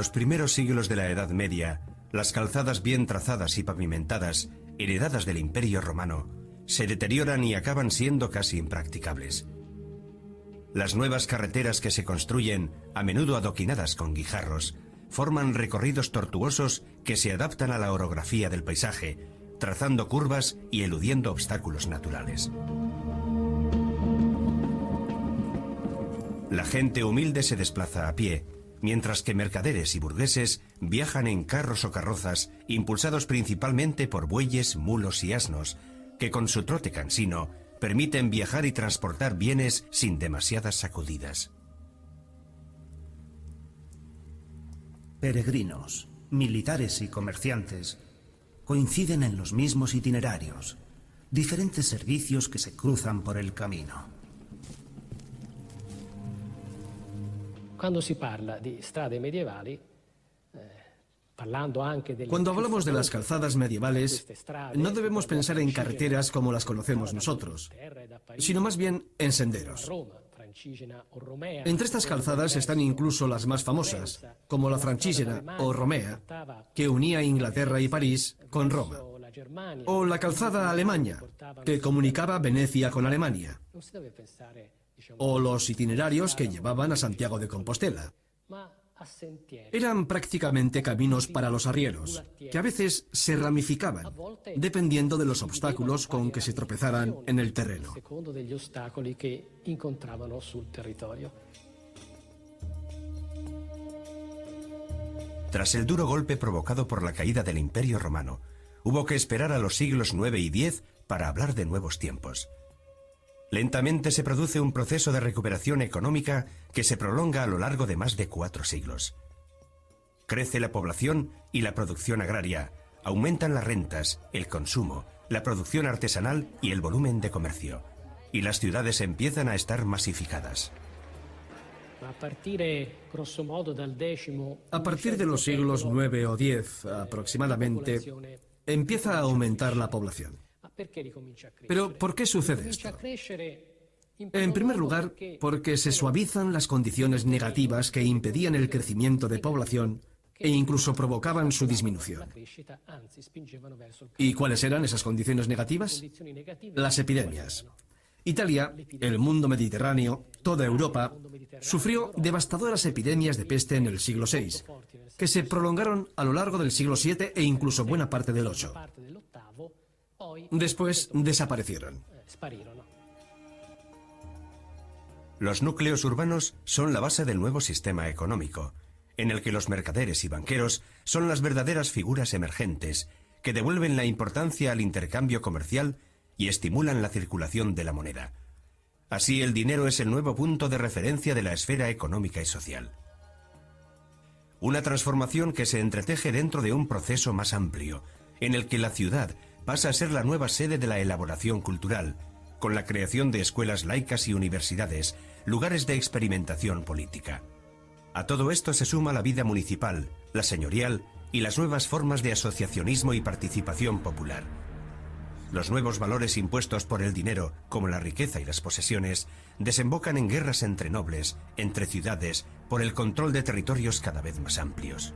los primeros siglos de la Edad Media, las calzadas bien trazadas y pavimentadas, heredadas del Imperio Romano, se deterioran y acaban siendo casi impracticables. Las nuevas carreteras que se construyen, a menudo adoquinadas con guijarros, forman recorridos tortuosos que se adaptan a la orografía del paisaje, trazando curvas y eludiendo obstáculos naturales. La gente humilde se desplaza a pie, mientras que mercaderes y burgueses viajan en carros o carrozas impulsados principalmente por bueyes, mulos y asnos, que con su trote cansino permiten viajar y transportar bienes sin demasiadas sacudidas. Peregrinos, militares y comerciantes coinciden en los mismos itinerarios, diferentes servicios que se cruzan por el camino. Cuando se habla de strade medievali, cuando hablamos de las calzadas medievales, no debemos pensar en carreteras como las conocemos nosotros, sino más bien en senderos. Entre estas calzadas están incluso las más famosas, como la Francigena o Romea, que unía Inglaterra y París con Roma, o la calzada Alemania, que comunicaba Venecia con Alemania, o los itinerarios que llevaban a Santiago de Compostela. Eran prácticamente caminos para los arrieros, que a veces se ramificaban, dependiendo de los obstáculos con que se tropezaran en el terreno. Tras el duro golpe provocado por la caída del Imperio Romano, hubo que esperar a los siglos IX y X para hablar de nuevos tiempos. Lentamente se produce un proceso de recuperación económica que se prolonga a lo largo de más de 4 siglos. Crece la población y la producción agraria, aumentan las rentas, el consumo, la producción artesanal y el volumen de comercio, y las ciudades empiezan a estar masificadas. A partir de los siglos IX o X aproximadamente, empieza a aumentar la población. Pero, ¿por qué sucede esto? En primer lugar, porque se suavizan las condiciones negativas que impedían el crecimiento de población e incluso provocaban su disminución. ¿Y cuáles eran esas condiciones negativas? Las epidemias. Italia, el mundo mediterráneo, toda Europa, sufrió devastadoras epidemias de peste en el siglo VI, que se prolongaron a lo largo del siglo VII e incluso buena parte del VIII. Después desaparecieron. Los núcleos urbanos son la base del nuevo sistema económico, en el que los mercaderes y banqueros son las verdaderas figuras emergentes que devuelven la importancia al intercambio comercial y estimulan la circulación de la moneda. Así, el dinero es el nuevo punto de referencia de la esfera económica y social. Una transformación que se entreteje dentro de un proceso más amplio, en el que la ciudad pasa a ser la nueva sede de la elaboración cultural, con la creación de escuelas laicas y universidades, lugares de experimentación política. A todo esto se suma la vida municipal, la señorial y las nuevas formas de asociacionismo y participación popular. Los nuevos valores impuestos por el dinero, como la riqueza y las posesiones, desembocan en guerras entre nobles, entre ciudades, por el control de territorios cada vez más amplios.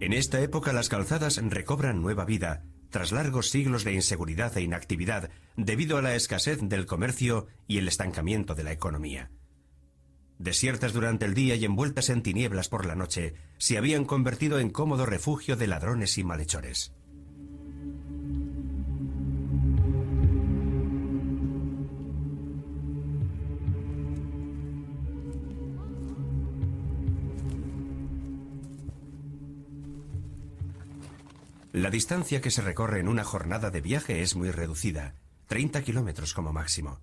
En esta época las calzadas recobran nueva vida, tras largos siglos de inseguridad e inactividad debido a la escasez del comercio y el estancamiento de la economía. Desiertas durante el día y envueltas en tinieblas por la noche, se habían convertido en cómodo refugio de ladrones y malhechores. La distancia que se recorre en una jornada de viaje es muy reducida, 30 kilómetros como máximo.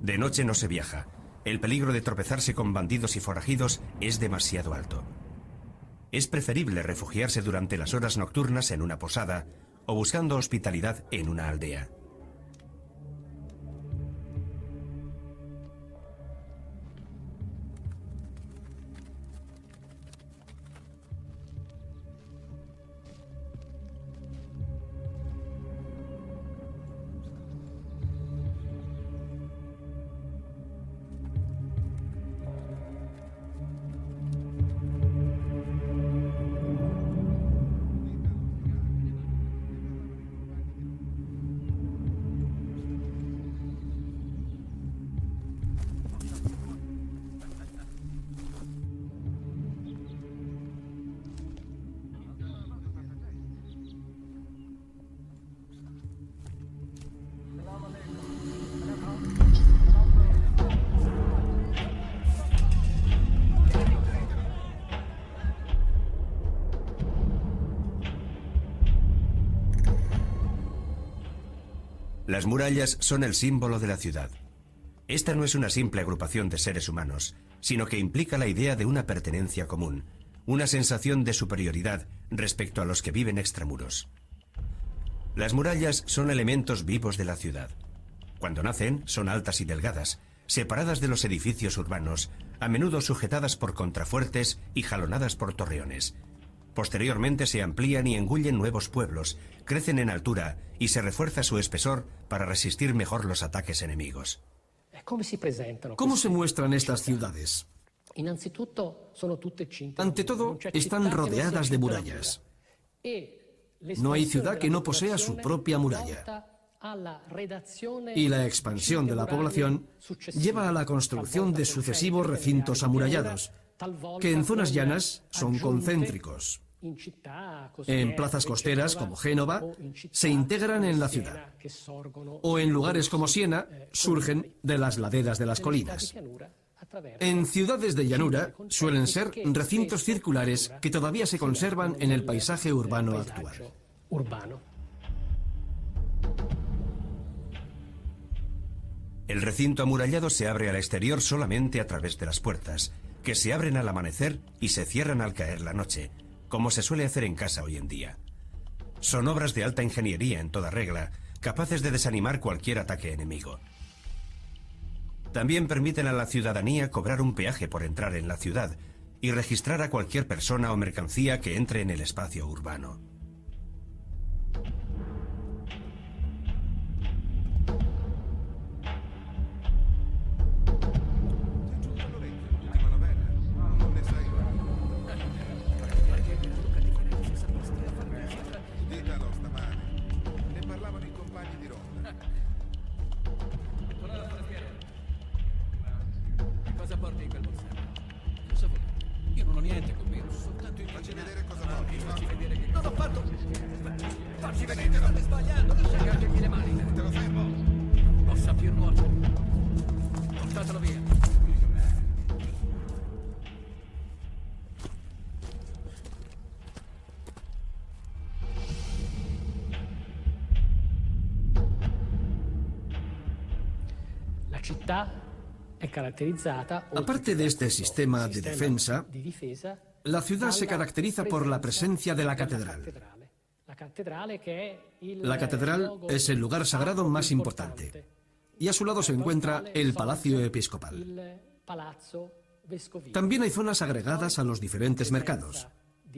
De noche no se viaja. El peligro de tropezarse con bandidos y forajidos es demasiado alto. Es preferible refugiarse durante las horas nocturnas en una posada o buscando hospitalidad en una aldea. Las murallas son el símbolo de la ciudad. Esta no es una simple agrupación de seres humanos, sino que implica la idea de una pertenencia común, una sensación de superioridad respecto a los que viven extramuros. Las murallas son elementos vivos de la ciudad. Cuando nacen, son altas y delgadas, separadas de los edificios urbanos, a menudo sujetadas por contrafuertes y jalonadas por torreones. Posteriormente se amplían y engullen nuevos pueblos, crecen en altura y se refuerza su espesor para resistir mejor los ataques enemigos. ¿Cómo se muestran estas ciudades? Ante todo, están rodeadas de murallas. No hay ciudad que no posea su propia muralla. Y la expansión de la población lleva a la construcción de sucesivos recintos amurallados, que en zonas llanas son concéntricos. En plazas costeras como Génova se integran en la ciudad, o en lugares como Siena surgen de las laderas de las colinas. En ciudades de llanura suelen ser recintos circulares que todavía se conservan en el paisaje urbano actual. El recinto amurallado se abre al exterior solamente a través de las puertas, que se abren al amanecer y se cierran al caer la noche, como se suele hacer en casa hoy en día. Son obras de alta ingeniería en toda regla, capaces de desanimar cualquier ataque enemigo. También permiten a la ciudadanía cobrar un peaje por entrar en la ciudad y registrar a cualquier persona o mercancía que entre en el espacio urbano. Aparte de este sistema de defensa, la ciudad se caracteriza por la presencia de la catedral. La catedral es el lugar sagrado más importante, y a su lado se encuentra el Palacio Episcopal. También hay zonas agregadas a los diferentes mercados,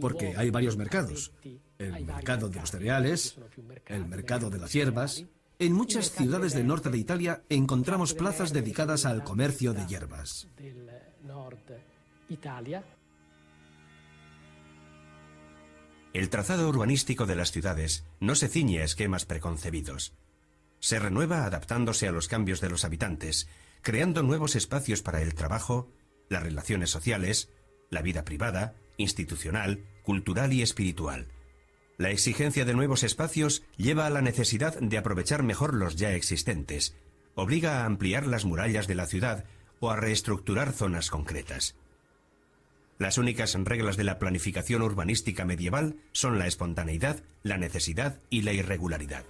porque hay varios mercados: el mercado de los cereales, el mercado de las hierbas. En muchas ciudades del norte de Italia encontramos plazas dedicadas al comercio de hierbas. El trazado urbanístico de las ciudades no se ciñe a esquemas preconcebidos. Se renueva adaptándose a los cambios de los habitantes, creando nuevos espacios para el trabajo, las relaciones sociales, la vida privada, institucional, cultural y espiritual. La exigencia de nuevos espacios lleva a la necesidad de aprovechar mejor los ya existentes, obliga a ampliar las murallas de la ciudad o a reestructurar zonas concretas. Las únicas reglas de la planificación urbanística medieval son la espontaneidad, la necesidad y la irregularidad.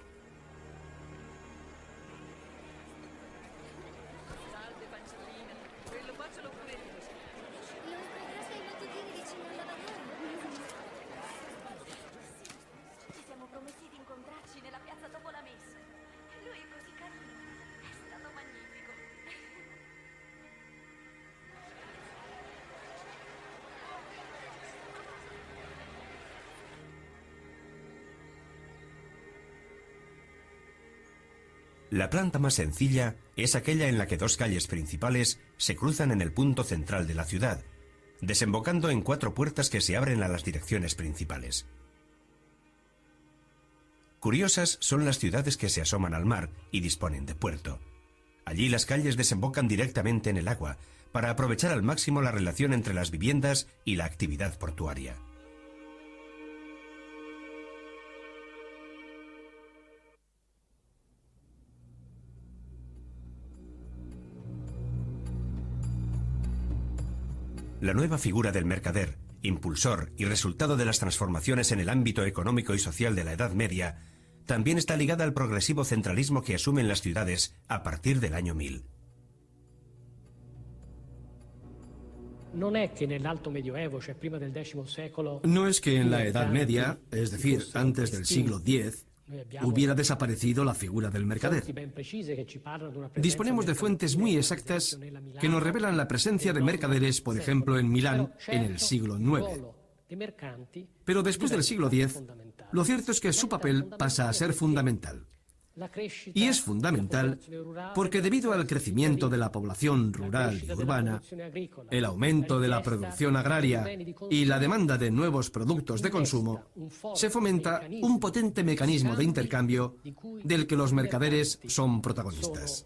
La planta más sencilla es aquella en la que dos calles principales se cruzan en el punto central de la ciudad, desembocando en 4 puertas que se abren a las direcciones principales. Curiosas son las ciudades que se asoman al mar y disponen de puerto. Allí las calles desembocan directamente en el agua, para aprovechar al máximo la relación entre las viviendas y la actividad portuaria. La nueva figura del mercader, impulsor y resultado de las transformaciones en el ámbito económico y social de la Edad Media, también está ligada al progresivo centralismo que asumen las ciudades a partir del año 1000. No es que en la Edad Media, es decir, antes del siglo X, hubiera desaparecido la figura del mercader. Disponemos de fuentes muy exactas que nos revelan la presencia de mercaderes, por ejemplo, en Milán, en el siglo IX. Pero después del siglo X, lo cierto es que su papel pasa a ser fundamental. Y es fundamental porque debido al crecimiento de la población rural y urbana, el aumento de la producción agraria y la demanda de nuevos productos de consumo, se fomenta un potente mecanismo de intercambio del que los mercaderes son protagonistas.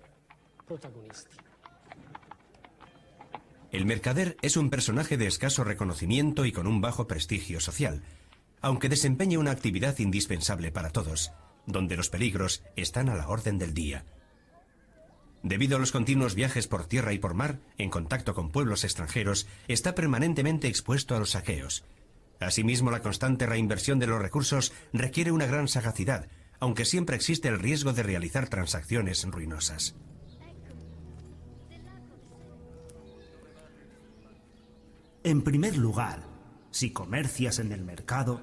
El mercader es un personaje de escaso reconocimiento y con un bajo prestigio social, aunque desempeña una actividad indispensable para todos, donde los peligros están a la orden del día. Debido a los continuos viajes por tierra y por mar, en contacto con pueblos extranjeros, está permanentemente expuesto a los saqueos. Asimismo, la constante reinversión de los recursos requiere una gran sagacidad, aunque siempre existe el riesgo de realizar transacciones ruinosas. En primer lugar, si comercias en el mercado,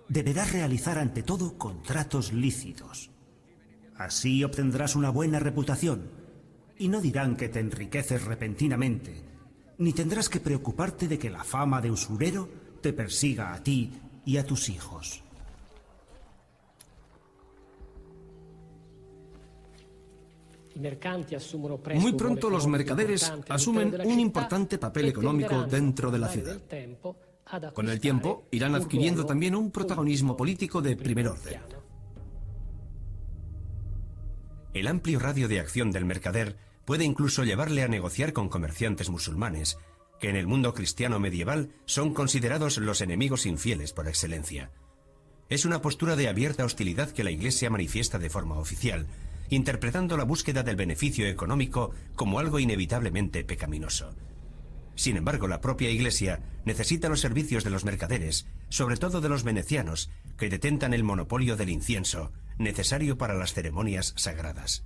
deberás realizar ante todo contratos lícitos. Así obtendrás una buena reputación y no dirán que te enriqueces repentinamente, ni tendrás que preocuparte de que la fama de usurero te persiga a ti y a tus hijos. Muy pronto los mercaderes asumen un importante papel económico dentro de la ciudad. Con el tiempo, irán adquiriendo también un protagonismo político de primer orden. El amplio radio de acción del mercader puede incluso llevarle a negociar con comerciantes musulmanes, que en el mundo cristiano medieval son considerados los enemigos infieles por excelencia. Es una postura de abierta hostilidad que la Iglesia manifiesta de forma oficial, interpretando la búsqueda del beneficio económico como algo inevitablemente pecaminoso. Sin embargo, la propia Iglesia necesita los servicios de los mercaderes, sobre todo de los venecianos, que detentan el monopolio del incienso, necesario para las ceremonias sagradas.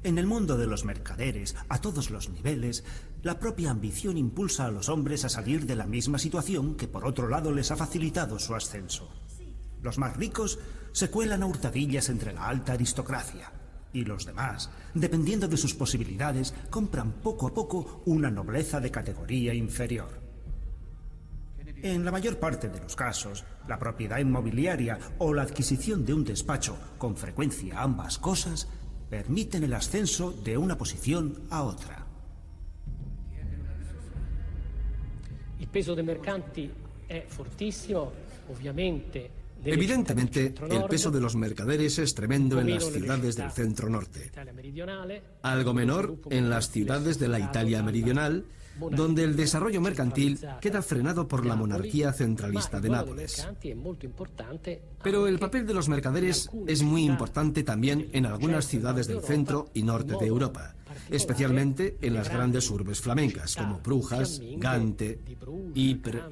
En el mundo de los mercaderes, a todos los niveles, la propia ambición impulsa a los hombres a salir de la misma situación que por otro lado les ha facilitado su ascenso. Los más ricos se cuelan a hurtadillas entre la alta aristocracia, y los demás, dependiendo de sus posibilidades, compran poco a poco una nobleza de categoría inferior. En la mayor parte de los casos, la propiedad inmobiliaria o la adquisición de un despacho, con frecuencia ambas cosas, permiten el ascenso de una posición a otra. El peso de mercanti es fortísimo, obviamente. Evidentemente, el peso de los mercaderes es tremendo en las ciudades del centro norte. Algo menor en las ciudades de la Italia meridional, donde el desarrollo mercantil queda frenado por la monarquía centralista de Nápoles. Pero el papel de los mercaderes es muy importante también en algunas ciudades del centro y norte de Europa, especialmente en las grandes urbes flamencas como Brujas, Gante, Ypres.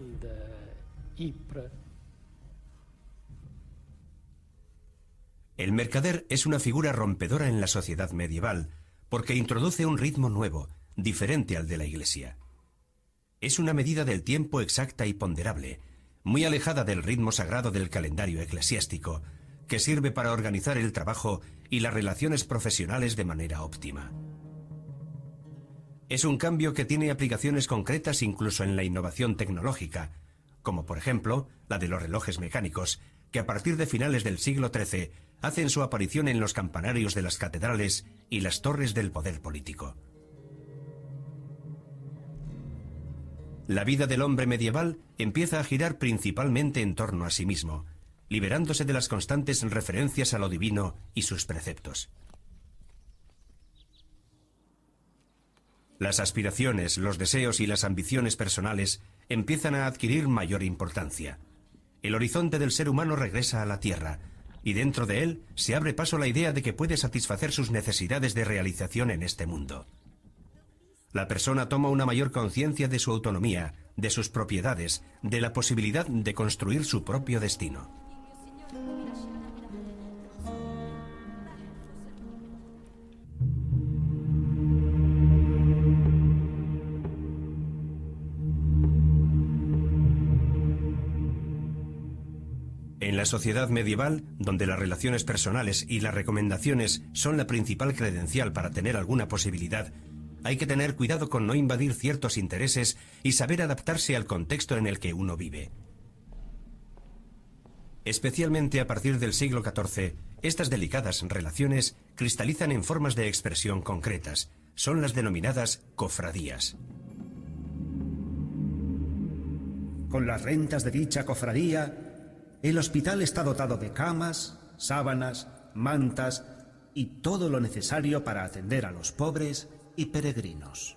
El mercader es una figura rompedora en la sociedad medieval porque introduce un ritmo nuevo, diferente al de la Iglesia. Es una medida del tiempo exacta y ponderable, muy alejada del ritmo sagrado del calendario eclesiástico, que sirve para organizar el trabajo y las relaciones profesionales de manera óptima. Es un cambio que tiene aplicaciones concretas incluso en la innovación tecnológica, como por ejemplo la de los relojes mecánicos, que a partir de finales del siglo XIII hacen su aparición en los campanarios de las catedrales y las torres del poder político. La vida del hombre medieval empieza a girar principalmente en torno a sí mismo, liberándose de las constantes referencias a lo divino y sus preceptos. Las aspiraciones, los deseos y las ambiciones personales empiezan a adquirir mayor importancia. El horizonte del ser humano regresa a la tierra, y dentro de él se abre paso la idea de que puede satisfacer sus necesidades de realización en este mundo. La persona toma una mayor conciencia de su autonomía, de sus propiedades, de la posibilidad de construir su propio destino. En la sociedad medieval, donde las relaciones personales y las recomendaciones son la principal credencial para tener alguna posibilidad, hay que tener cuidado con no invadir ciertos intereses y saber adaptarse al contexto en el que uno vive. Especialmente a partir del siglo XIV, estas delicadas relaciones cristalizan en formas de expresión concretas. Son las denominadas cofradías. Con las rentas de dicha cofradía, el hospital está dotado de camas, sábanas, mantas y todo lo necesario para atender a los pobres y peregrinos.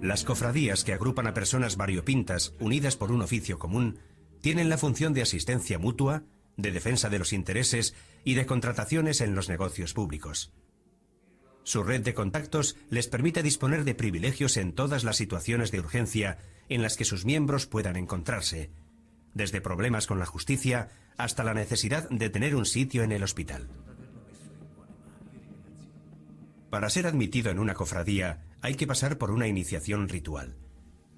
Las cofradías, que agrupan a personas variopintas unidas por un oficio común, tienen la función de asistencia mutua, de defensa de los intereses y de contrataciones en los negocios públicos. Su red de contactos les permite disponer de privilegios en todas las situaciones de urgencia en las que sus miembros puedan encontrarse, desde problemas con la justicia hasta la necesidad de tener un sitio en el hospital. Para ser admitido en una cofradía hay que pasar por una iniciación ritual.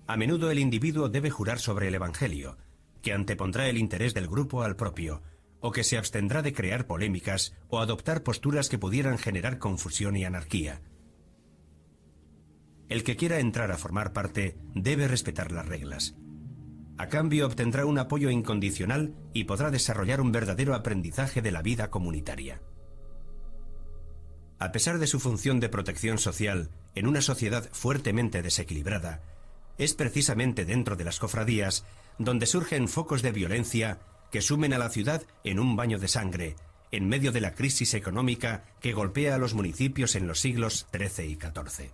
A menudo el individuo debe jurar sobre el Evangelio, que antepondrá el interés del grupo al propio, o que se abstendrá de crear polémicas o adoptar posturas que pudieran generar confusión y anarquía. El que quiera entrar a formar parte debe respetar las reglas. A cambio obtendrá un apoyo incondicional y podrá desarrollar un verdadero aprendizaje de la vida comunitaria. A pesar de su función de protección social en una sociedad fuertemente desequilibrada, es precisamente dentro de las cofradías donde surgen focos de violencia que sumen a la ciudad en un baño de sangre, en medio de la crisis económica que golpea a los municipios en los siglos XIII y XIV.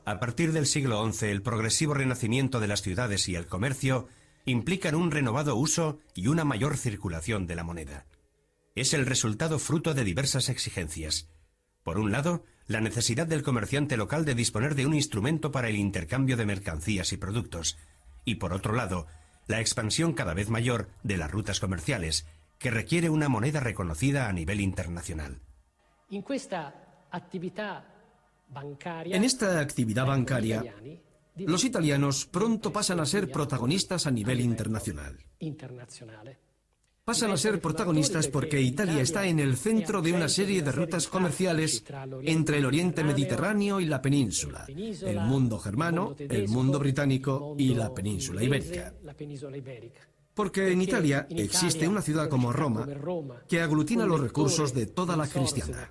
A partir del siglo XI, el progresivo renacimiento de las ciudades y el comercio implican un renovado uso y una mayor circulación de la moneda. Es el resultado fruto de diversas exigencias. Por un lado, la necesidad del comerciante local de disponer de un instrumento para el intercambio de mercancías y productos, y por otro lado, la expansión cada vez mayor de las rutas comerciales, que requiere una moneda reconocida a nivel internacional. En esta actividad bancaria, los italianos pronto pasan a ser protagonistas a nivel internacional. Pasan a ser protagonistas porque Italia está en el centro de una serie de rutas comerciales entre el Oriente Mediterráneo y la península, el mundo germano, el mundo británico y la península ibérica. Porque en Italia existe una ciudad como Roma que aglutina los recursos de toda la cristiandad.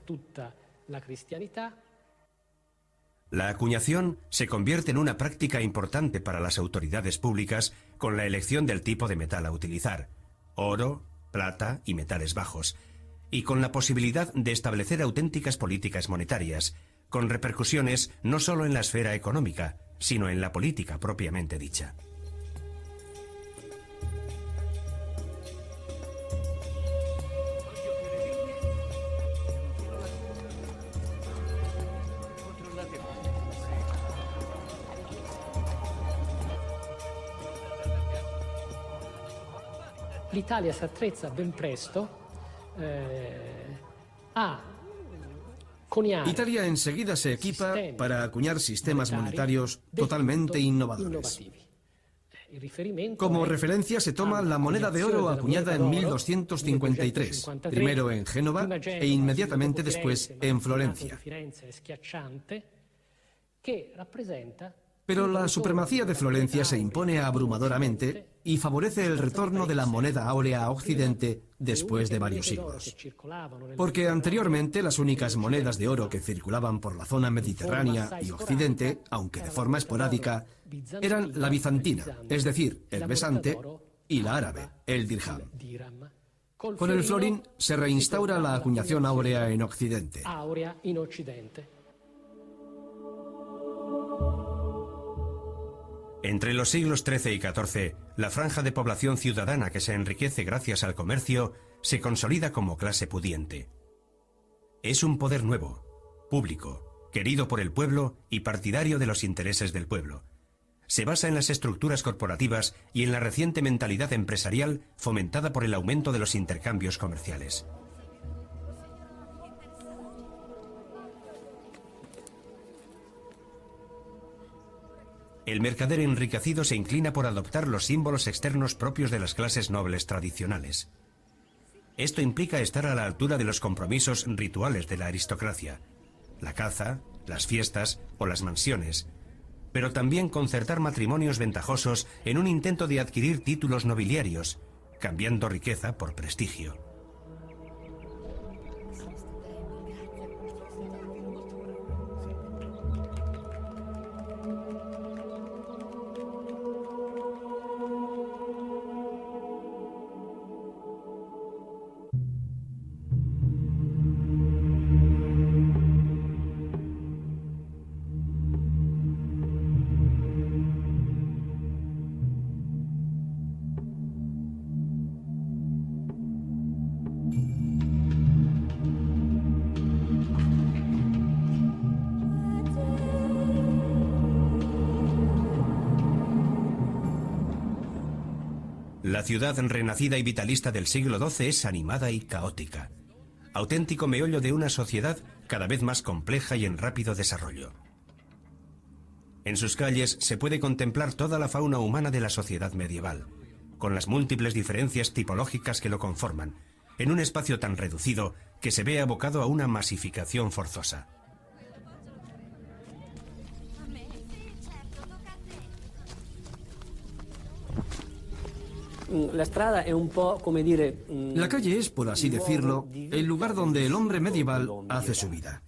La acuñación se convierte en una práctica importante para las autoridades públicas con la elección del tipo de metal a utilizar: oro, plata y metales bajos, y con la posibilidad de establecer auténticas políticas monetarias, con repercusiones no solo en la esfera económica, sino en la política propiamente dicha. L'Italia si attrezza ben presto a coniare. Italia enseguida se equipa para acuñar sistemas monetarios totalmente innovadores. Como referencia se toma la moneda de oro acuñada en 1253, primero en Génova e inmediatamente después en Florencia. Pero la supremacía de Florencia se impone abrumadoramente y favorece el retorno de la moneda áurea a Occidente después de varios siglos. Porque anteriormente las únicas monedas de oro que circulaban por la zona mediterránea y Occidente, aunque de forma esporádica, eran la bizantina, es decir, el besante, y la árabe, el dirham. Con el florín se reinstaura la acuñación áurea en Occidente. Entre los siglos XIII y XIV, la franja de población ciudadana que se enriquece gracias al comercio se consolida como clase pudiente. Es un poder nuevo, público, querido por el pueblo y partidario de los intereses del pueblo. Se basa en las estructuras corporativas y en la reciente mentalidad empresarial fomentada por el aumento de los intercambios comerciales. El mercader enriquecido se inclina por adoptar los símbolos externos propios de las clases nobles tradicionales. Esto implica estar a la altura de los compromisos rituales de la aristocracia, la caza, las fiestas o las mansiones, pero también concertar matrimonios ventajosos en un intento de adquirir títulos nobiliarios, cambiando riqueza por prestigio. La ciudad renacida y vitalista del siglo XII es animada y caótica, auténtico meollo de una sociedad cada vez más compleja y en rápido desarrollo. En sus calles se puede contemplar toda la fauna humana de la sociedad medieval, con las múltiples diferencias tipológicas que lo conforman, en un espacio tan reducido que se ve abocado a una masificación forzosa. La calle es, por así decirlo, el lugar donde el hombre medieval hace su vida.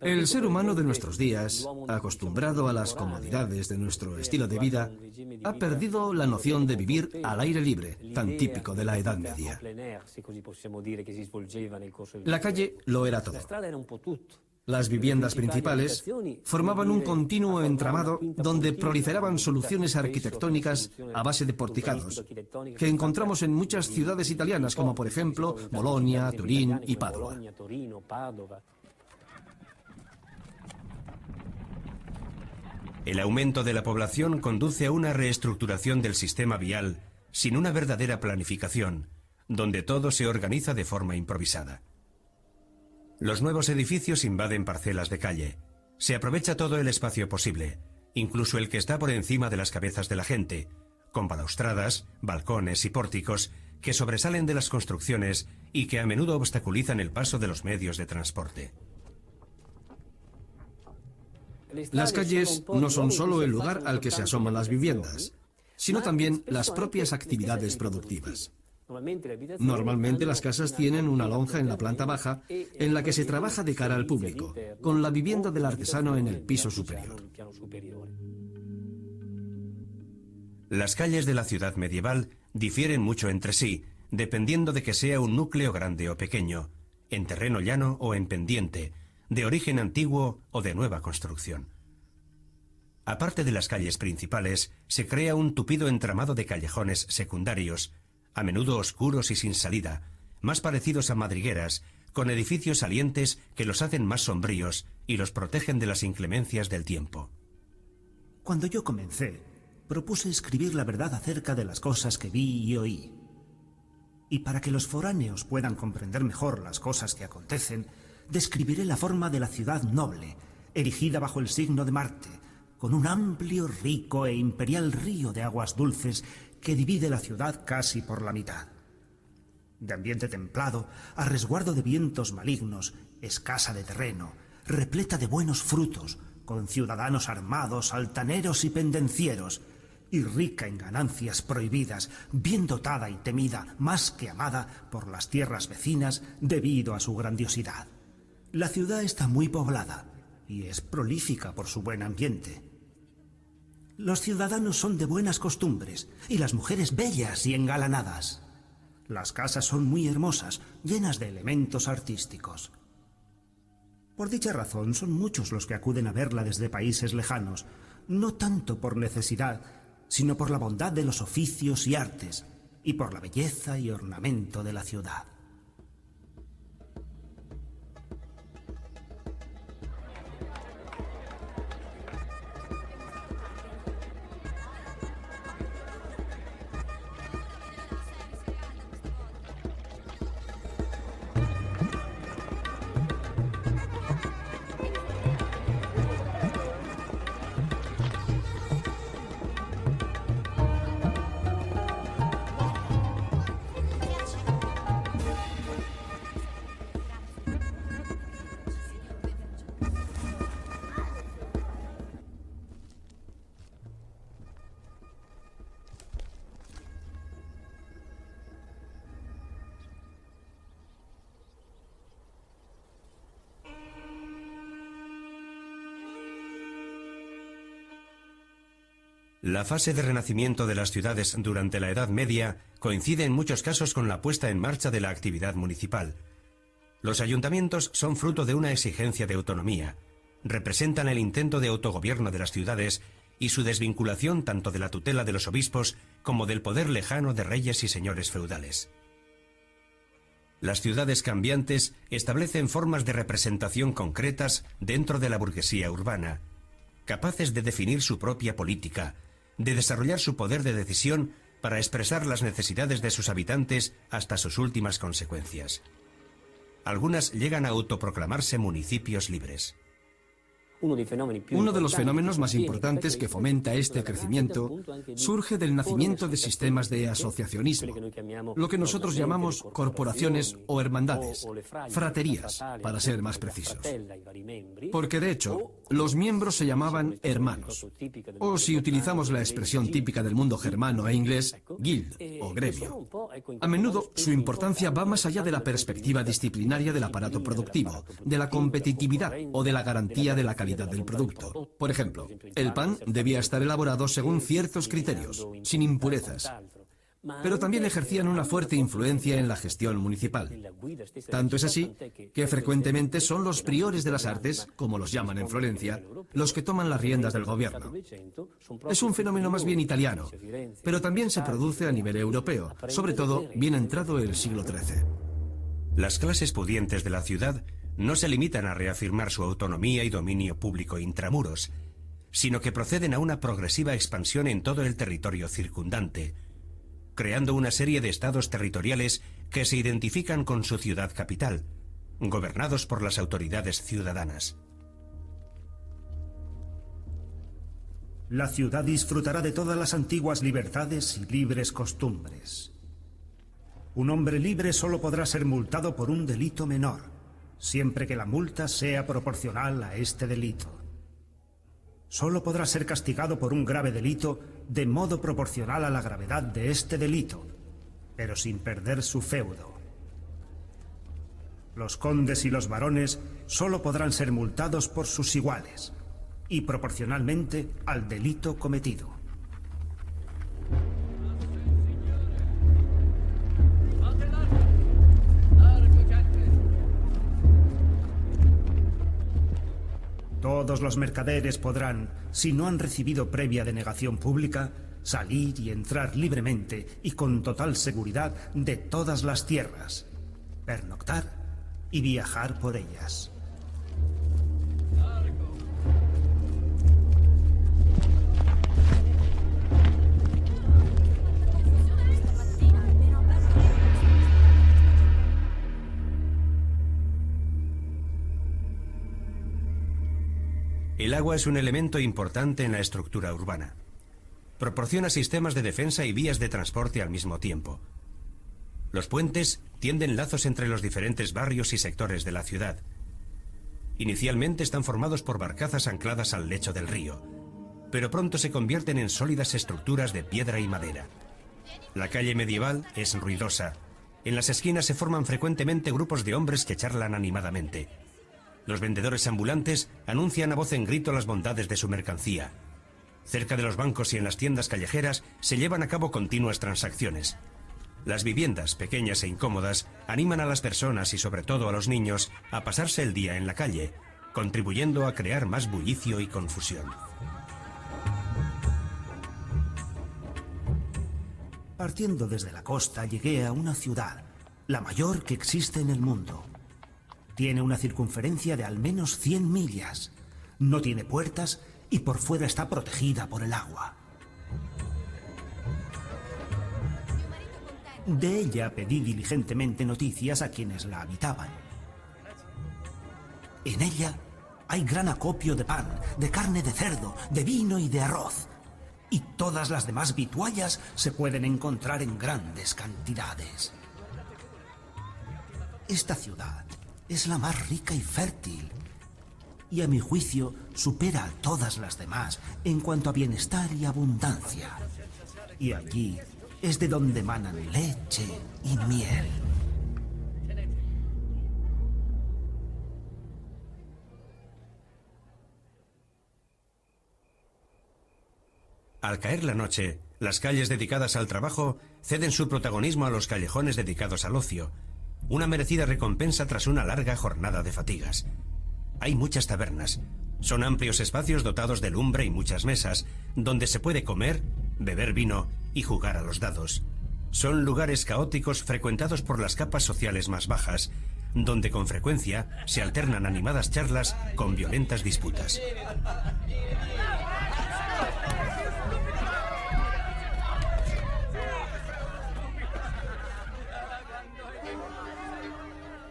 El ser humano de nuestros días, acostumbrado a las comodidades de nuestro estilo de vida, ha perdido la noción de vivir al aire libre, tan típico de la Edad Media. La calle lo era todo. Las viviendas principales formaban un continuo entramado donde proliferaban soluciones arquitectónicas a base de porticados, que encontramos en muchas ciudades italianas, como por ejemplo Bolonia, Turín y Padua. El aumento de la población conduce a una reestructuración del sistema vial sin una verdadera planificación, donde todo se organiza de forma improvisada. Los nuevos edificios invaden parcelas de calle. Se aprovecha todo el espacio posible, incluso el que está por encima de las cabezas de la gente, con balaustradas, balcones y pórticos que sobresalen de las construcciones y que a menudo obstaculizan el paso de los medios de transporte. Las calles no son solo el lugar al que se asoman las viviendas, sino también las propias actividades productivas. Normalmente las casas tienen una lonja en la planta baja en la que se trabaja de cara al público, con la vivienda del artesano en el piso superior. Las calles de la ciudad medieval difieren mucho entre sí, dependiendo de que sea un núcleo grande o pequeño, en terreno llano o en pendiente, de origen antiguo o de nueva construcción. Aparte de las calles principales, se crea un tupido entramado de callejones secundarios, a menudo oscuros y sin salida, más parecidos a madrigueras, con edificios salientes que los hacen más sombríos y los protegen de las inclemencias del tiempo. Cuando yo comencé, propuse escribir la verdad acerca de las cosas que vi y oí. Y para que los foráneos puedan comprender mejor las cosas que acontecen, describiré la forma de la ciudad noble, erigida bajo el signo de Marte, con un amplio, rico e imperial río de aguas dulces que divide la ciudad casi por la mitad. De ambiente templado, a resguardo de vientos malignos, escasa de terreno, repleta de buenos frutos, con ciudadanos armados, altaneros y pendencieros, y rica en ganancias prohibidas, bien dotada y temida, más que amada por las tierras vecinas debido a su grandiosidad. La ciudad está muy poblada y es prolífica por su buen ambiente. Los ciudadanos son de buenas costumbres y las mujeres bellas y engalanadas. Las casas son muy hermosas, llenas de elementos artísticos. Por dicha razón son muchos los que acuden a verla desde países lejanos, no tanto por necesidad, sino por la bondad de los oficios y artes, y por la belleza y ornamento de la ciudad. La fase de renacimiento de las ciudades durante la Edad Media coincide en muchos casos con la puesta en marcha de la actividad municipal. Los ayuntamientos son fruto de una exigencia de autonomía, representan el intento de autogobierno de las ciudades y su desvinculación tanto de la tutela de los obispos como del poder lejano de reyes y señores feudales. Las ciudades cambiantes establecen formas de representación concretas dentro de la burguesía urbana, capaces de definir su propia política, de desarrollar su poder de decisión para expresar las necesidades de sus habitantes hasta sus últimas consecuencias. Algunas llegan a autoproclamarse municipios libres. Uno de los fenómenos más importantes que fomenta este crecimiento surge del nacimiento de sistemas de asociacionismo, lo que nosotros llamamos corporaciones o hermandades, fraterías, para ser más precisos. Porque de hecho, los miembros se llamaban hermanos, o si utilizamos la expresión típica del mundo germano e inglés, guild o gremio. A menudo su importancia va más allá de la perspectiva disciplinaria del aparato productivo, de la competitividad o de la garantía de la calidad del producto. Por ejemplo, el pan debía estar elaborado según ciertos criterios, sin impurezas. pero también ejercían una fuerte influencia en la gestión municipal. Tanto es así que frecuentemente son los priores de las artes, como los llaman en Florencia, los que toman las riendas del gobierno. Es un fenómeno más bien italiano, pero también se produce a nivel europeo, sobre todo bien entrado el siglo XIII. Las clases pudientes de la ciudad no se limitan a reafirmar su autonomía y dominio público intramuros, sino que proceden a una progresiva expansión en todo el territorio circundante, creando una serie de estados territoriales que se identifican con su ciudad capital, gobernados por las autoridades ciudadanas. La ciudad disfrutará de todas las antiguas libertades y libres costumbres. Un hombre libre solo podrá ser multado por un delito menor, siempre que la multa sea proporcional a este delito. Solo podrá ser castigado por un grave delito de modo proporcional a la gravedad de este delito, pero sin perder su feudo. Los condes y los barones solo podrán ser multados por sus iguales, y proporcionalmente al delito cometido. Todos los mercaderes podrán, si no han recibido previa denegación pública, salir y entrar libremente y con total seguridad de todas las tierras, pernoctar y viajar por ellas. El agua es un elemento importante en la estructura urbana. Proporciona sistemas de defensa y vías de transporte al mismo tiempo. Los puentes tienden lazos entre los diferentes barrios y sectores de la ciudad. Inicialmente están formados por barcazas ancladas al lecho del río, pero pronto se convierten en sólidas estructuras de piedra y madera. La calle medieval es ruidosa. En las esquinas se forman frecuentemente grupos de hombres que charlan animadamente. Los vendedores ambulantes anuncian a voz en grito las bondades de su mercancía. Cerca de los bancos y en las tiendas callejeras se llevan a cabo continuas transacciones. Las viviendas, pequeñas e incómodas, animan a las personas y sobre todo a los niños a pasarse el día en la calle, contribuyendo a crear más bullicio y confusión. Partiendo desde la costa llegué a una ciudad, la mayor que existe en el mundo. Tiene una circunferencia de al menos 100 millas. No tiene puertas y por fuera está protegida por el agua. De ella pedí diligentemente noticias a quienes la habitaban. En ella hay gran acopio de pan, de carne de cerdo, de vino y de arroz. Y todas las demás vituallas se pueden encontrar en grandes cantidades. Esta ciudad es la más rica y fértil, y a mi juicio supera a todas las demás en cuanto a bienestar y abundancia. Y allí es de donde emanan leche y miel. Al caer la noche, las calles dedicadas al trabajo ceden su protagonismo a los callejones dedicados al ocio, una merecida recompensa tras una larga jornada de fatigas. Hay muchas tabernas. Son amplios espacios dotados de lumbre y muchas mesas, donde se puede comer, beber vino y jugar a los dados. Son lugares caóticos frecuentados por las capas sociales más bajas, donde con frecuencia se alternan animadas charlas con violentas disputas.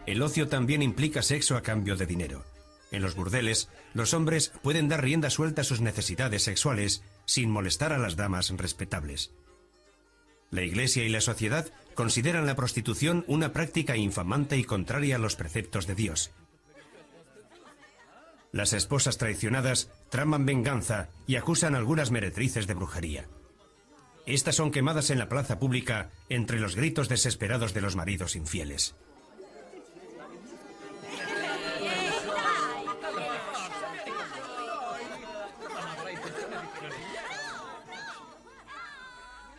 El ocio también implica sexo a cambio de dinero. En los burdeles, los hombres pueden dar rienda suelta a sus necesidades sexuales sin molestar a las damas respetables. La Iglesia y la sociedad consideran la prostitución una práctica infamante y contraria a los preceptos de Dios. Las esposas traicionadas traman venganza y acusan a algunas meretrices de brujería. Estas son quemadas en la plaza pública entre los gritos desesperados de los maridos infieles.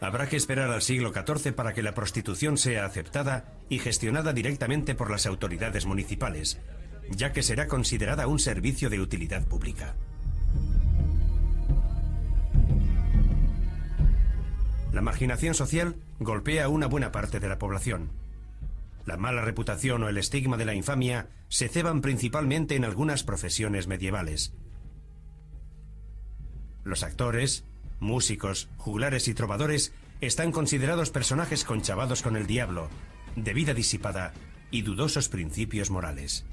Habrá que esperar al siglo XIV para que la prostitución sea aceptada y gestionada directamente por las autoridades municipales, ya que será considerada un servicio de utilidad pública. La marginación social golpea a una buena parte de la población. La mala reputación o el estigma de la infamia se ceban principalmente en algunas profesiones medievales. Los actores, músicos, juglares y trovadores están considerados personajes conchavados con el diablo, de vida disipada y dudosos principios morales.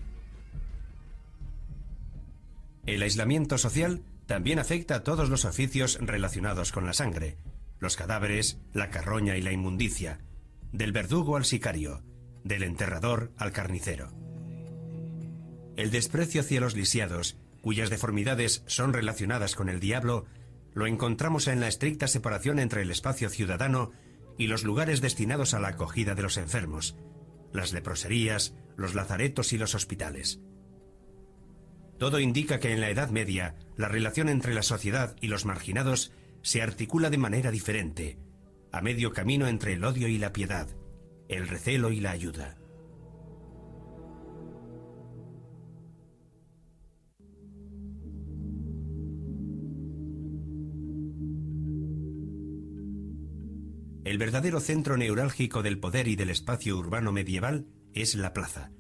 El aislamiento social también afecta a todos los oficios relacionados con la sangre, los cadáveres, la carroña y la inmundicia, del verdugo al sicario, del enterrador al carnicero. El desprecio hacia los lisiados, cuyas deformidades son relacionadas con el diablo, lo encontramos en la estricta separación entre el espacio ciudadano y los lugares destinados a la acogida de los enfermos, las leproserías, los lazaretos y los hospitales. Todo indica que en la Edad Media la relación entre la sociedad y los marginados se articula de manera diferente, a medio camino entre el odio y la piedad, el recelo y la ayuda. El verdadero centro neurálgico del poder y del espacio urbano medieval es la plaza,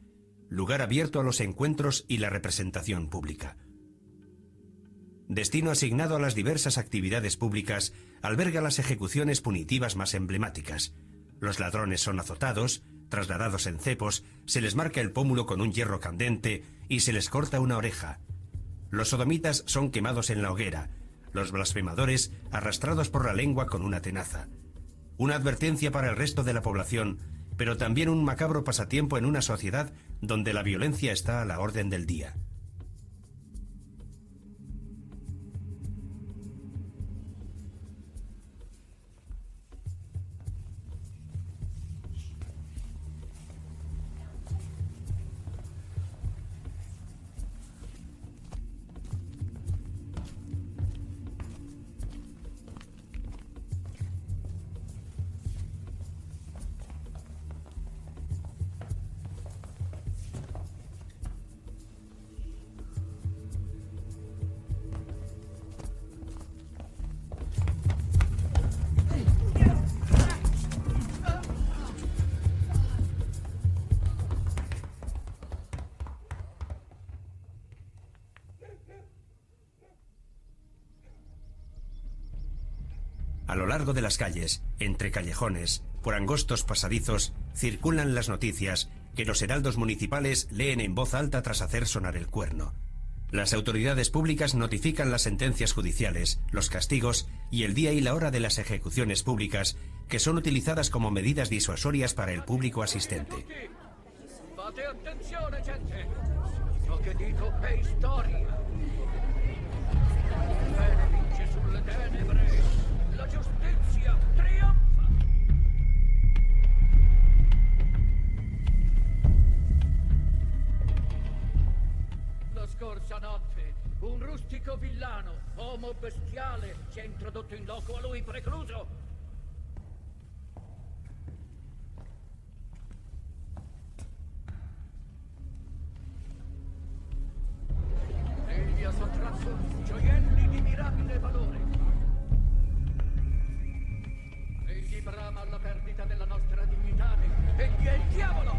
lugar abierto a los encuentros y la representación pública. Destino asignado a las diversas actividades públicas, alberga las ejecuciones punitivas más emblemáticas. Los ladrones son azotados, trasladados en cepos, se les marca el pómulo con un hierro candente y se les corta una oreja. Los sodomitas son quemados en la hoguera, los blasfemadores arrastrados por la lengua con una tenaza. Una advertencia para el resto de la población, pero también un macabro pasatiempo en una sociedad donde la violencia está a la orden del día. A lo largo de las calles, entre callejones, por angostos pasadizos, circulan las noticias que los heraldos municipales leen en voz alta tras hacer sonar el cuerno. Las autoridades públicas notifican las sentencias judiciales, los castigos y el día y la hora de las ejecuciones públicas, que son utilizadas como medidas disuasorias para el público asistente. Fate attenzione, gente! Ciò che dico è storia. Il bene vince sulle tenebre. La giustizia trionfa. La scorsa notte un rustico villano, uomo bestiale, si è introdotto in loco a lui precluso. Egli ha sottratto gioielli di mirabile valore. Egli brama alla perdita della nostra dignità. Egli è il diavolo!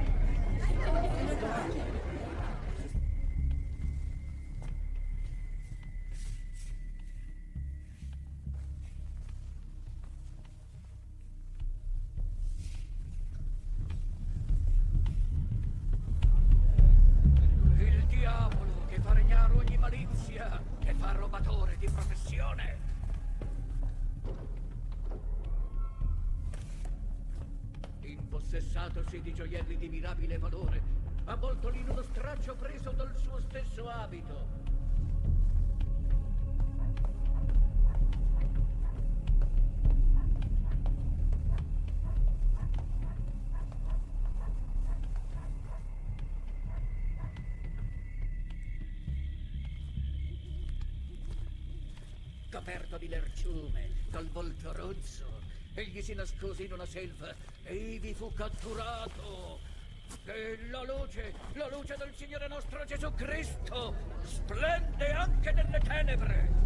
Il diavolo che fa regnare ogni malizia, che fa rubatore di professione. Impossessatosi di gioielli di mirabile valore, avvoltoli in uno straccio preso dal suo stesso abito. Coperto di lerciume, dal volto rozzo, Egli si nascose in una selva e ivi fu catturato. E la luce del Signore nostro Gesù Cristo, splende anche nelle tenebre.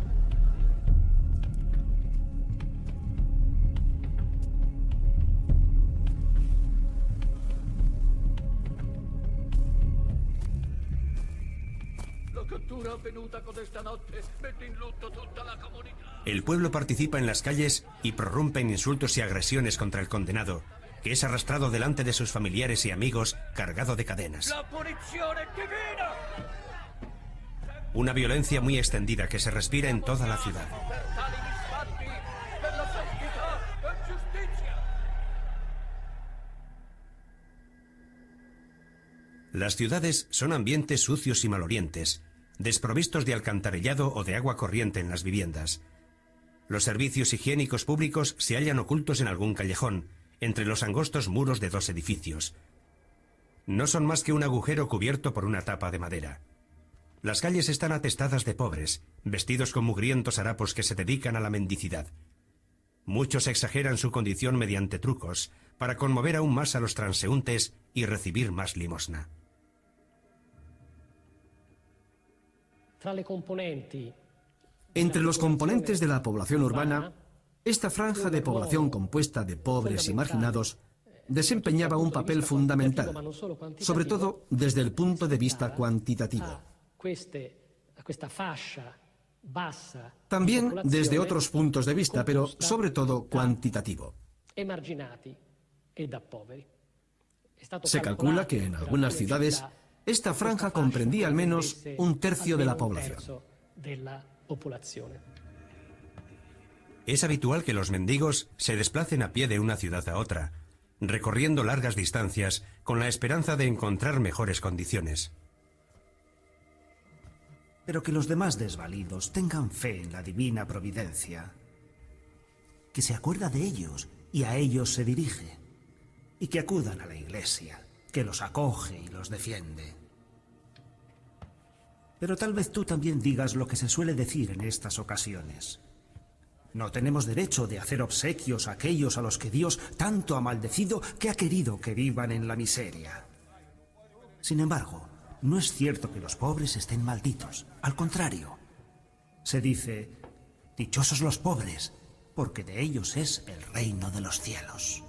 La cattura avvenuta codesta notte mette in lutto tutta la comunità. El pueblo participa en las calles y prorrumpe en insultos y agresiones contra el condenado, que es arrastrado delante de sus familiares y amigos cargado de cadenas. La punizione divina. Una violencia muy extendida que se respira en toda la ciudad. Per tali misfatti, per la santità e giustizia. Las ciudades son ambientes sucios y malolientes, desprovistos de alcantarillado o de agua corriente en las viviendas. Los servicios higiénicos públicos se hallan ocultos en algún callejón, entre los angostos muros de dos edificios. No son más que un agujero cubierto por una tapa de madera. Las calles están atestadas de pobres, vestidos con mugrientos harapos que se dedican a la mendicidad. Muchos exageran su condición mediante trucos, para conmover aún más a los transeúntes y recibir más limosna. Entre los componentes de la población urbana, esta franja de población compuesta de pobres y marginados desempeñaba un papel fundamental, sobre todo desde el punto de vista cuantitativo. También desde otros puntos de vista, pero sobre todo cuantitativo. Se calcula que en algunas ciudades esta franja comprendía al menos un tercio de la población. Es habitual que los mendigos se desplacen a pie de una ciudad a otra, recorriendo largas distancias con la esperanza de encontrar mejores condiciones. Pero que los demás desvalidos tengan fe en la divina providencia, que se acuerda de ellos y a ellos se dirige, y que acudan a la iglesia, que los acoge y los defiende. Pero tal vez tú también digas lo que se suele decir en estas ocasiones. No tenemos derecho de hacer obsequios a aquellos a los que Dios tanto ha maldecido que ha querido que vivan en la miseria. Sin embargo, no es cierto que los pobres estén malditos. Al contrario, se dice, dichosos los pobres, porque de ellos es el reino de los cielos.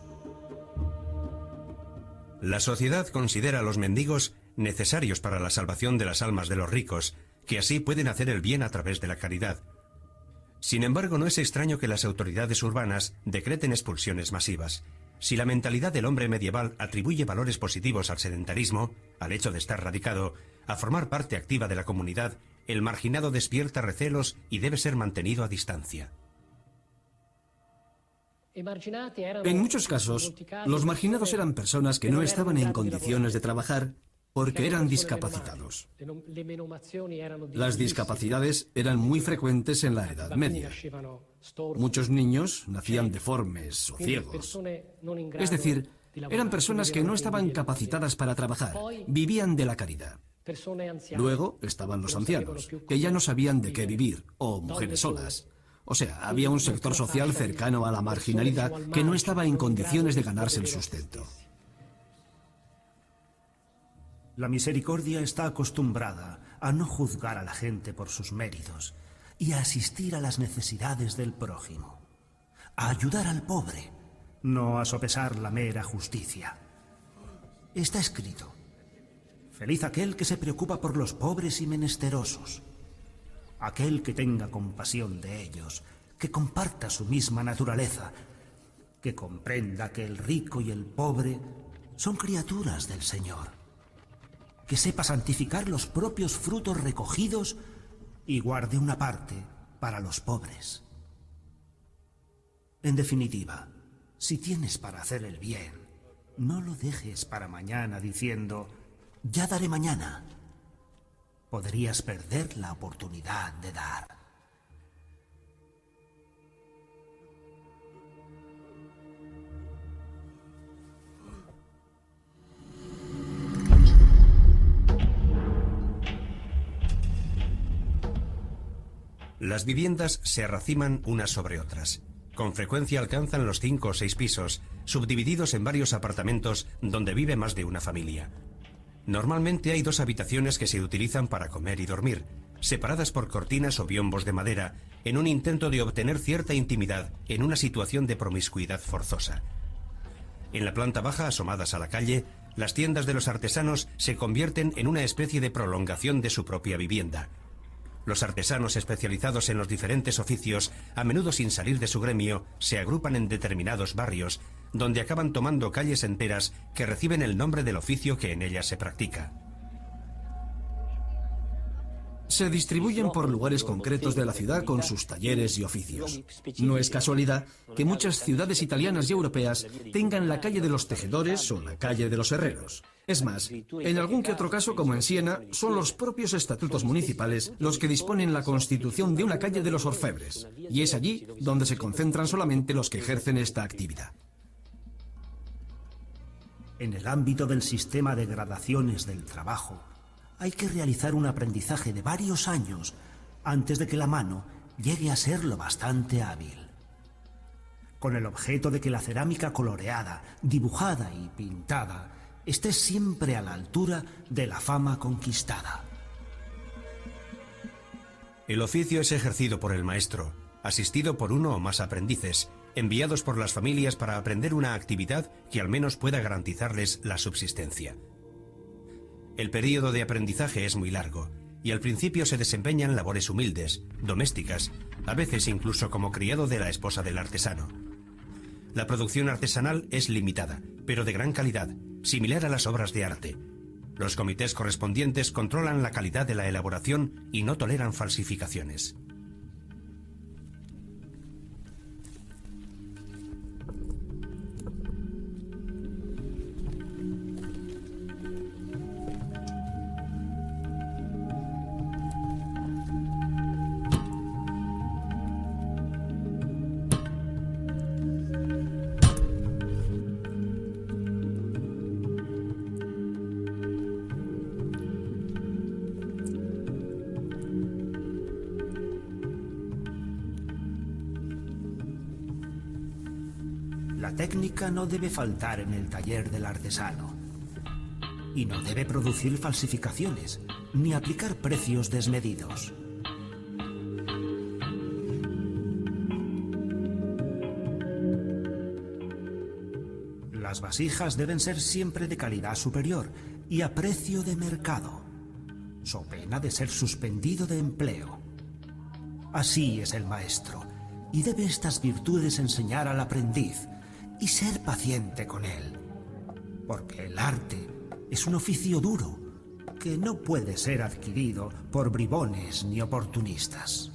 La sociedad considera a los mendigos necesarios para la salvación de las almas de los ricos, que así pueden hacer el bien a través de la caridad. Sin embargo, no es extraño que las autoridades urbanas decreten expulsiones masivas. Si la mentalidad del hombre medieval atribuye valores positivos al sedentarismo, al hecho de estar radicado, a formar parte activa de la comunidad, el marginado despierta recelos y debe ser mantenido a distancia. En muchos casos, los marginados eran personas que no estaban en condiciones de trabajar porque eran discapacitados. Las discapacidades eran muy frecuentes en la Edad Media. Muchos niños nacían deformes o ciegos. Es decir, eran personas que no estaban capacitadas para trabajar, vivían de la caridad. Luego estaban los ancianos, que ya no sabían de qué vivir, o mujeres solas. O sea, había un sector social cercano a la marginalidad que no estaba en condiciones de ganarse el sustento. La misericordia está acostumbrada a no juzgar a la gente por sus méritos y a asistir a las necesidades del prójimo, a ayudar al pobre, no a sopesar la mera justicia. Está escrito: feliz aquel que se preocupa por los pobres y menesterosos, aquel que tenga compasión de ellos, que comparta su misma naturaleza, que comprenda que el rico y el pobre son criaturas del Señor, que sepa santificar los propios frutos recogidos y guarde una parte para los pobres. En definitiva, si tienes para hacer el bien, no lo dejes para mañana diciendo, ya daré mañana. Podrías perder la oportunidad de dar. Las viviendas se arraciman unas sobre otras. Con frecuencia alcanzan los 5 o 6 pisos, subdivididos en varios apartamentos donde vive más de una familia. Normalmente hay 2 habitaciones que se utilizan para comer y dormir, separadas por cortinas o biombos de madera, en un intento de obtener cierta intimidad en una situación de promiscuidad forzosa. En la planta baja, asomadas a la calle, las tiendas de los artesanos se convierten en una especie de prolongación de su propia vivienda. Los artesanos especializados en los diferentes oficios, a menudo sin salir de su gremio, se agrupan en determinados barrios, donde acaban tomando calles enteras que reciben el nombre del oficio que en ellas se practica. Se distribuyen por lugares concretos de la ciudad con sus talleres y oficios. No es casualidad que muchas ciudades italianas y europeas tengan la calle de los tejedores o la calle de los herreros. Es más, en algún que otro caso, como en Siena, son los propios estatutos municipales los que disponen la constitución de una calle de los orfebres, y es allí donde se concentran solamente los que ejercen esta actividad. En el ámbito del sistema de gradaciones del trabajo, hay que realizar un aprendizaje de varios años antes de que la mano llegue a ser lo bastante hábil. Con el objeto de que la cerámica coloreada, dibujada y pintada esté siempre a la altura de la fama conquistada. El oficio es ejercido por el maestro, asistido por uno o más aprendices, enviados por las familias para aprender una actividad que al menos pueda garantizarles la subsistencia. El período de aprendizaje es muy largo, y al principio se desempeñan labores humildes, domésticas, a veces incluso como criado de la esposa del artesano. La producción artesanal es limitada, pero de gran calidad, similar a las obras de arte. Los comités correspondientes controlan la calidad de la elaboración y no toleran falsificaciones. La técnica no debe faltar en el taller del artesano. Y no debe producir falsificaciones, ni aplicar precios desmedidos. Las vasijas deben ser siempre de calidad superior y a precio de mercado, so pena de ser suspendido de empleo. Así es el maestro, y debe estas virtudes enseñar al aprendiz y ser paciente con él, porque el arte es un oficio duro que no puede ser adquirido por bribones ni oportunistas.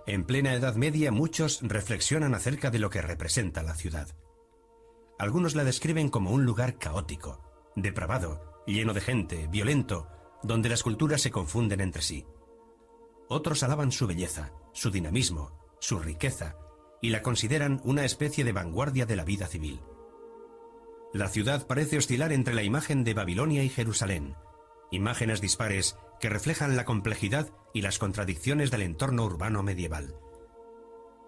En plena Edad Media, muchos reflexionan acerca de lo que representa la ciudad. Algunos la describen como un lugar caótico, depravado, lleno de gente, violento, donde las culturas se confunden entre sí. Otros alaban su belleza, su dinamismo, su riqueza, y la consideran una especie de vanguardia de la vida civil. La ciudad parece oscilar entre la imagen de Babilonia y Jerusalén, imágenes dispares que reflejan la complejidad y las contradicciones del entorno urbano medieval.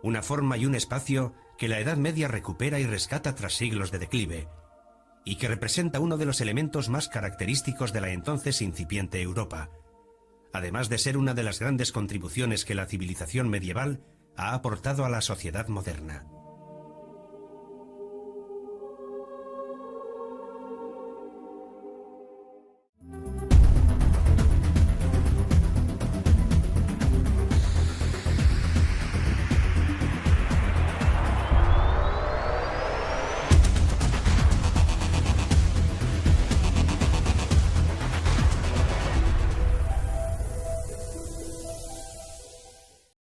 Una forma y un espacio que la Edad Media recupera y rescata tras siglos de declive, y que representa uno de los elementos más característicos de la entonces incipiente Europa, además de ser una de las grandes contribuciones que la civilización medieval ha aportado a la sociedad moderna.